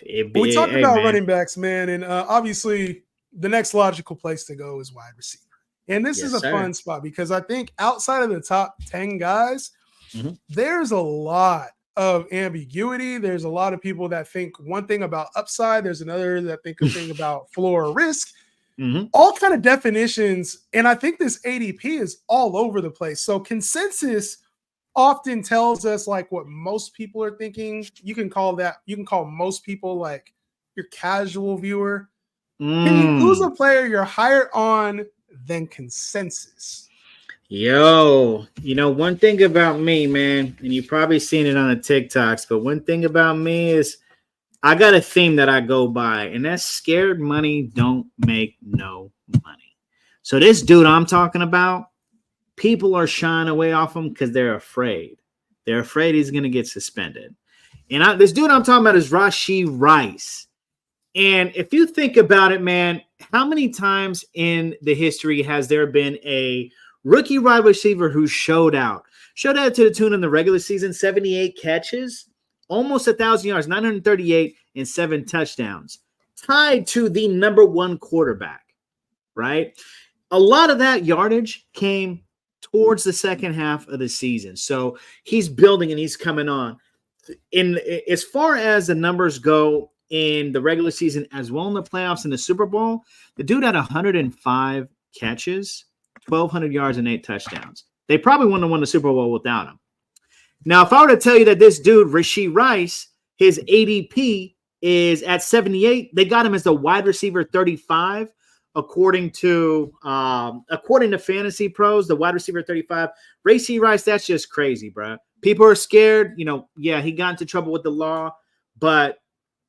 We talked Hey, about man. running backs, man, and obviously the next logical place to go is wide receiver. And this is Yes, a sir. fun spot because I think outside of the top 10 guys, Mhm. there's a lot of ambiguity. There's a lot of people that think one thing about upside. There's another that think a thing about floor or risk. Mhm. All kind of definitions. And I think this ADP is all over the place. So consensus often tells us like what most people are thinking. You can call most people like your casual viewer. P, who's a Mm. player you're higher on than consensus? Yo, one thing about me, man, and you've probably seen it on the TikToks, but one thing about me is I got a theme that I go by, and that's scared money don't make no money. So this dude I'm talking about, people are shying away off him because they're afraid. They're afraid he's going to get suspended. And this dude I'm talking about is Rashee Rice. And if you think about it, man, how many times in the history has there been a rookie wide receiver who showed out? Showed out to the tune in the regular season, 78 catches, almost 1,000 yards, 938, and 7 touchdowns, tied to the number one quarterback, right? A lot of that yardage came towards the second half of the season. So he's building and he's coming on. In as far as the numbers go in the regular season as well in the playoffs and the Super Bowl, the dude had 105 catches, 1,200 yards, and 8 touchdowns. They probably wouldn't have won the Super Bowl without him. Now, if I were to tell you that this dude, Rashee Rice, his ADP is at 78, they got him as the wide receiver 35, according to Fantasy Pros, the wide receiver 35. Rashee Rice, that's just crazy, bro. People are scared. Yeah, he got into trouble with the law, but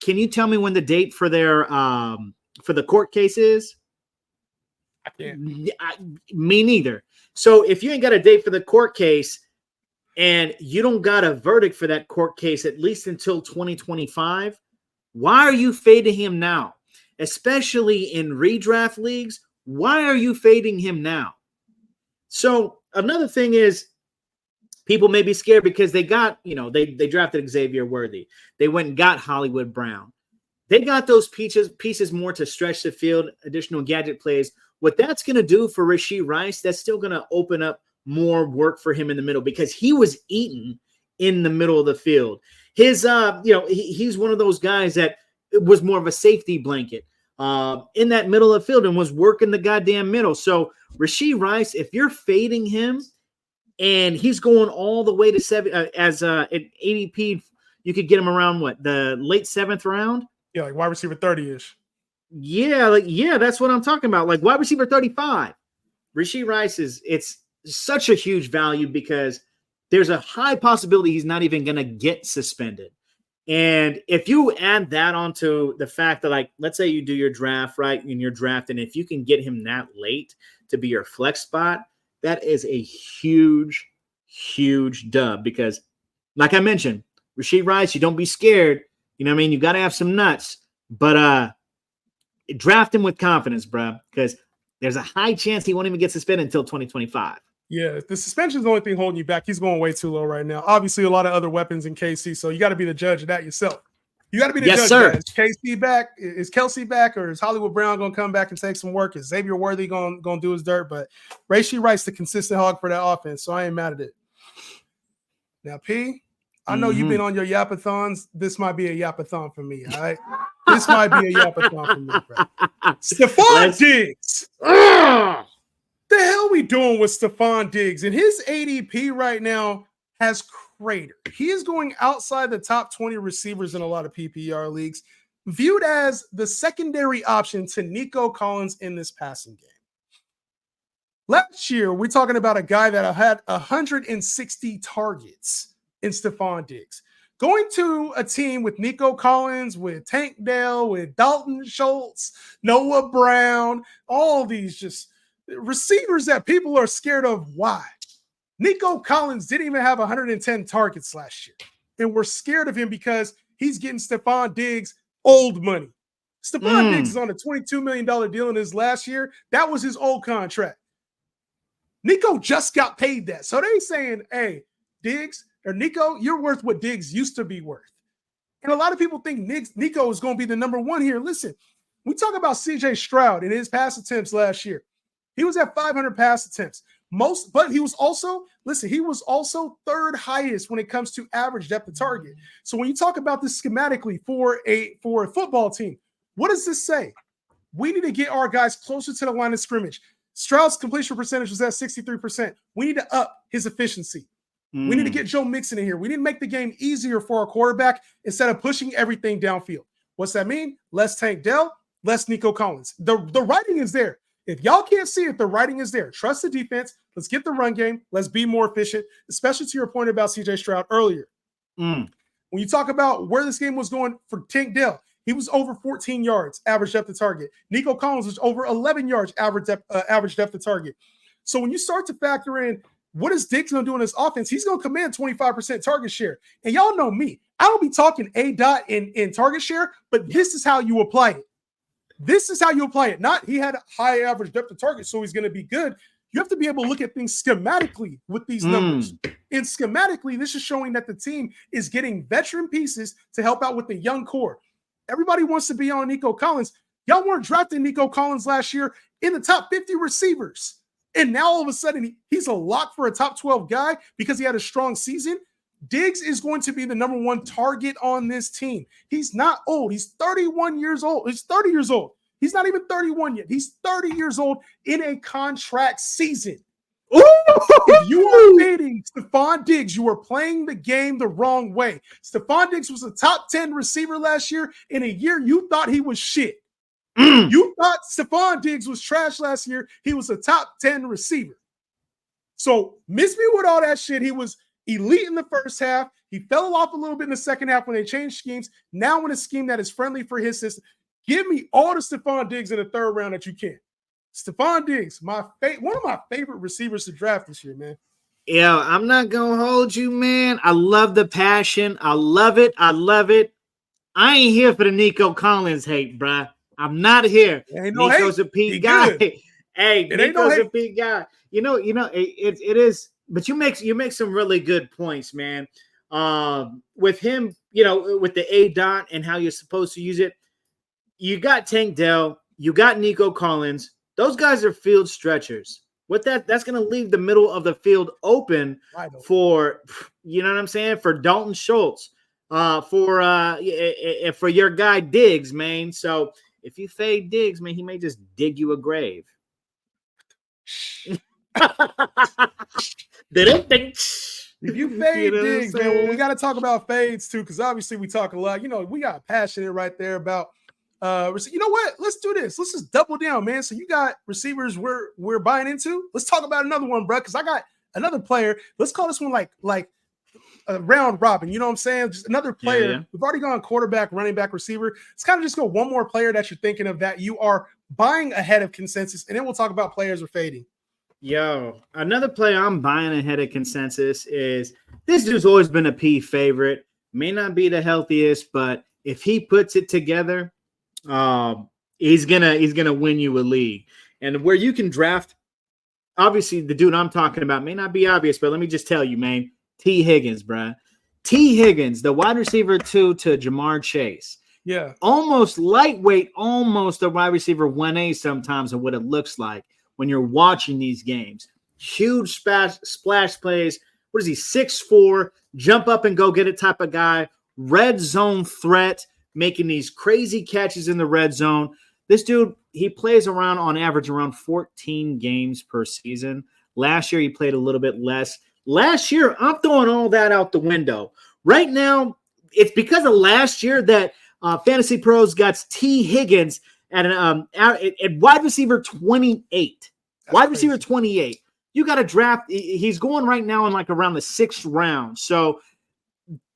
can you tell me when the date for their for the court case is? I can't. Me neither. So if you ain't got a date for the court case and you don't got a verdict for that court case at least until 2025, why are you fading him now? Especially in redraft leagues, why are you fading him now? So another thing is people may be scared because they got, they drafted Xavier Worthy. They went and got Hollywood Brown. They got those pieces more to stretch the field, additional gadget plays. What that's going to do for Rashee Rice, that's still going to open up more work for him in the middle because he was eaten in the middle of the field. His, he's one of those guys that was more of a safety blanket in that middle of the field and was working the goddamn middle. So Rashee Rice, if you're fading him and he's going all the way to 7 as an ADP, you could get him around the late 7th round. Yeah, like wide receiver 30-ish. Yeah, that's what I'm talking about. Like wide receiver 35. Rashee Rice it's such a huge value because there's a high possibility he's not even going to get suspended. And if you add that onto the fact that, like, let's say you do your draft, right, in your draft, and if you can get him that late to be your flex spot, that is a huge, huge dub because, like I mentioned, Rashee Rice, you don't be scared. You know what I mean? You got to have some nuts. But draft him with confidence, bro, because there's a high chance he won't even get suspended until 2025. Yeah, the suspension is the only thing holding you back. He's going way too low right now. Obviously, a lot of other weapons in KC, so you got to be the judge of that yourself. You got to be the Yes, judge sir. of that. Is KC back? Is Kelsey back? Or is Hollywood Brown going to come back and take some work? Is Xavier Worthy going to do his dirt? But Rashee Rice, the consistent hog for that offense, so I ain't mad at it. Now, P, I know you've been on your yapathons. This might be a yapathon for me, all right? This might be a yapathon for me, bro. Stephon Diggs. The hell we doing with Stephon Diggs? And his ADP right now has cratered. He is going outside the top 20 receivers in a lot of PPR leagues, viewed as the secondary option to Nico Collins in this passing game. Last year, we're talking about a guy that had 160 targets in Stephon Diggs. Going to a team with Nico Collins, with Tank Dell, with Dalton Schultz, Noah Brown, all these just receivers that people are scared of. Why? Nico Collins didn't even have 110 targets last year. And we're scared of him because he's getting Stephon Diggs old money. Stephon Diggs is on a $22 million deal in his last year. That was his old contract. Nico just got paid that. So they saying, hey, Diggs or Nico, you're worth what Diggs used to be worth. And a lot of people think Nico is going to be the number one here. Listen, we talk about CJ Stroud and his pass attempts last year. He was at 500 pass attempts. But he was also third highest when it comes to average depth of target. So when you talk about this schematically for a football team, what does this say? We need to get our guys closer to the line of scrimmage. Stroud's completion percentage was at 63%. We need to up his efficiency. We need to get Joe Mixon in here. We need to make the game easier for our quarterback instead of pushing everything downfield. What's that mean? Less Tank Dell, less Nico Collins. The writing is there. If y'all can't see it, the writing is there. Trust the defense. Let's get the run game. Let's be more efficient, especially to your point about CJ Stroud earlier. When you talk about where this game was going for Tank Dell, he was over 14 yards average depth of target. Nico Collins was over 11 yards average depth of target. So when you start to factor in what is Diggs going to do in this offense, he's going to command 25% target share. And y'all know me. I don't be talking A-dot in target share, but this is how you apply it. This is how you apply it. Not he had a high average depth of target, so he's going to be good. You have to be able to look at things schematically with these numbers. And schematically, this is showing that the team is getting veteran pieces to help out with the young core. Everybody wants to be on Nico Collins. Y'all weren't drafting Nico Collins last year in the top 50 receivers. And now all of a sudden he's a lock for a top 12 guy because he had a strong season. Diggs is going to be the number one target on this team. He's not old. He's 31 years old. He's 30 years old. He's not even 31 yet. He's 30 years old in a contract season. If you are fading Stephon Diggs, you are playing the game the wrong way. Stephon Diggs was a top 10 receiver last year. In a year, you thought he was shit. You thought Stephon Diggs was trash last year. He was a top 10 receiver. So miss me with all that shit. He was elite in the first half. He fell off a little bit in the second half when they changed schemes. Now in a scheme that is friendly for his system, give me all the Stephon Diggs in the third round that you can. Stephon Diggs, one of my favorite receivers to draft this year, man. Yeah, I'm not going to hold you, man. I love the passion. I love it. I love it. I ain't here for the Nico Collins hate, bruh. I'm not here. Nico's a peak guy. Hey, Nico's a peak guy. You know, it is. But you make some really good points, man. With him, with the A-dot and how you're supposed to use it. You got Tank Dell. You got Nico Collins. Those guys are field stretchers. That's going to leave the middle of the field open for, you know what I'm saying, for Dalton Schultz, for your guy Diggs, man. So if you fade Diggs, man, he may just dig you a grave. If you fade Diggs, man, well, we got to talk about fades too, because obviously we talk a lot. We got passionate right there about. You know what? Let's do this. Let's just double down, man. So you got receivers we're buying into. Let's talk about another one, bro. Because I got another player. Let's call this one like a round robin. You know what I'm saying? Just another player. Yeah. We've already gone quarterback, running back, receiver. Let's kind of just go one more player that you're thinking of that you are buying ahead of consensus, and then we'll talk about players we're fading. Yo, another player I'm buying ahead of consensus is this dude's always been a P favorite. May not be the healthiest, but if he puts it together, he's gonna win you a league. And where you can draft, obviously the dude I'm talking about may not be obvious, but let me just tell you, man, T. Higgins, bruh. T. Higgins, the wide receiver 2 to Jamar Chase. Yeah. Almost lightweight, almost a wide receiver 1A sometimes of what it looks like when you're watching these games. Huge splash plays. What is he, 6'4", jump up and go get it type of guy. Red zone threat, making these crazy catches in the red zone. This dude, he plays around on average around 14 games per season. Last year, he played a little bit less. Last year, I'm throwing all that out the window. Right now, it's because of last year that Fantasy Pros got T. Higgins at wide receiver 28. Wide receiver 28. You got to draft. He's going right now in like around the 6th round. So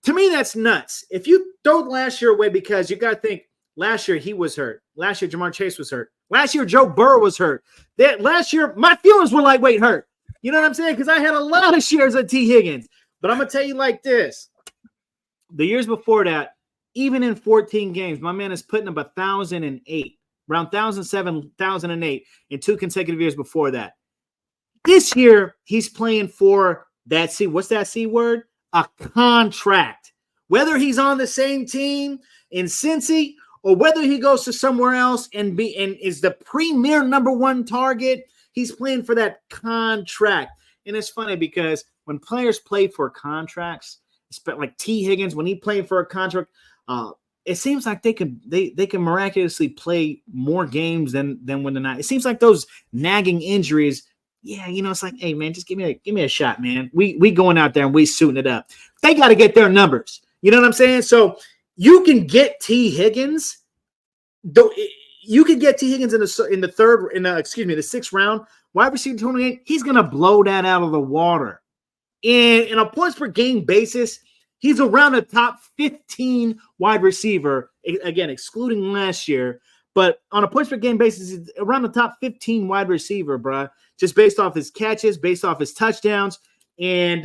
to me, that's nuts. If you throw last year away, because you got to think last year he was hurt. Last year Jamar Chase was hurt. Last year Joe Burrow was hurt. Last year my feelings were lightweight hurt. You know what I'm saying? Because I had a lot of shares of T. Higgins. But I'm going to tell you like this. The years before that, even in 14 games, my man is putting up 1,008. Around 1,007, 1,008 in 2 consecutive years before that. This year, he's playing for that C. What's that C word? A contract. whether he's on the same team in Cincy or whether he goes to somewhere else and is the premier #1 target, he's playing for that contract. And it's funny because when players play for contracts, like T. Higgins, when he played for a contract, it seems like they can miraculously play more games than when they're not. It seems like those nagging injuries. Yeah, it's like, hey man, just give me a shot, man. We going out there and we suiting it up. They got to get their numbers. You know what I'm saying? So you can get T. Higgins. You can get T. Higgins in the 6th round. Wide receiver 28. He's gonna blow that out of the water. In a points per game basis, he's around the top 15 wide receiver. Again, excluding last year. But on a points per game basis, it's around the top 15 wide receiver, bruh. Just based off his catches, based off his touchdowns, and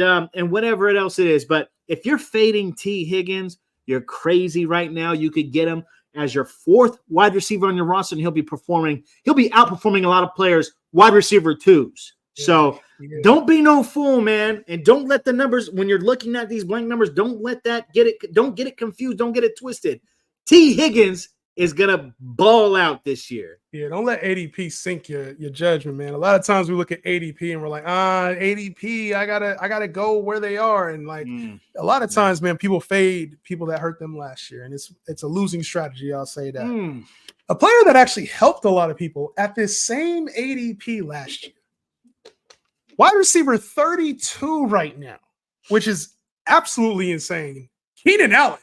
whatever else it is. But if you're fading T. Higgins, you're crazy right now. You could get him as your 4th wide receiver on your roster, and he'll be outperforming a lot of players, wide receiver 2s. So don't be no fool, man. And don't let the numbers, when you're looking at these blank numbers, don't get it confused. Don't get it twisted. T. Higgins is gonna ball out this year. Yeah, don't let ADP sink your judgment, man. A lot of times we look at ADP and we're like, ADP, I gotta go where they are. And like a lot of times, man, people fade people that hurt them last year. And it's a losing strategy, I'll say that. A player that actually helped a lot of people at this same ADP last year. Wide receiver 32 right now, which is absolutely insane. Keenan Allen.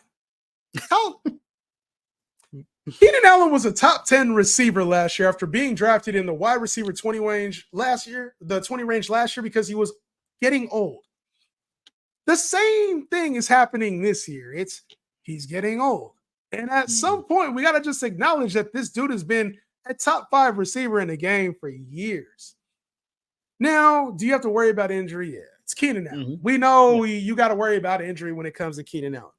Keenan Allen was a top 10 receiver last year after being drafted in the wide receiver 20 range last year, because he was getting old. The same thing is happening this year. He's getting old. And at some point, we got to just acknowledge that this dude has been a top 5 receiver in the game for years. Now, do you have to worry about injury? Yeah, it's Keenan Allen. We know you got to worry about injury when it comes to Keenan Allen.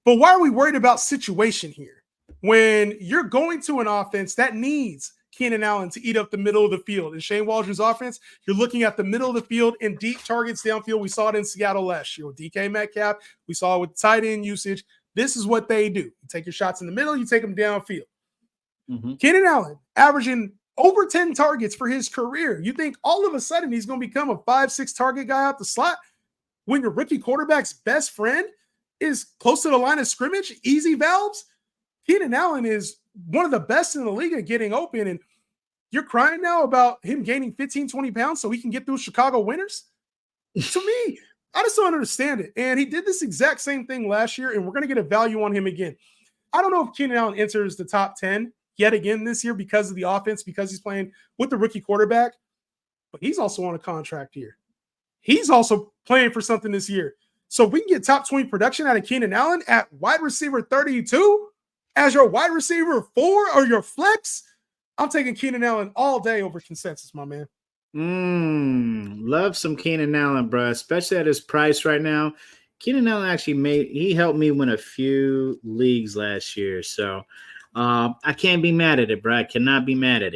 But why are we worried about situation here? When you're going to an offense that needs Keenan Allen to eat up the middle of the field. In Shane Waldron's offense, you're looking at the middle of the field and deep targets downfield. We saw it in Seattle last year with DK Metcalf. We saw it with tight end usage. This is what they do. You take your shots in the middle, you take them downfield. Keenan Allen averaging over 10 targets for his career. You think all of a sudden he's going to become a 5-6 target guy out the slot when your rookie quarterback's best friend is close to the line of scrimmage, easy valves? Keenan Allen is one of the best in the league at getting open, and you're crying now about him gaining 15, 20 pounds so he can get through Chicago winters? To me, I just don't understand it. And he did this exact same thing last year, and we're going to get a value on him again. I don't know if Keenan Allen enters the top 10 yet again this year because of the offense, because he's playing with the rookie quarterback, but he's also on a contract here. He's also playing for something this year. So if we can get top 20 production out of Keenan Allen at wide receiver 32 as your wide receiver 4 or your flex, I'm taking Keenan Allen all day over consensus, my man. Love some Keenan Allen, bro, especially at his price right now. Keenan Allen actually he helped me win a few leagues last year. So I can't be mad at it, bro. I cannot be mad at it.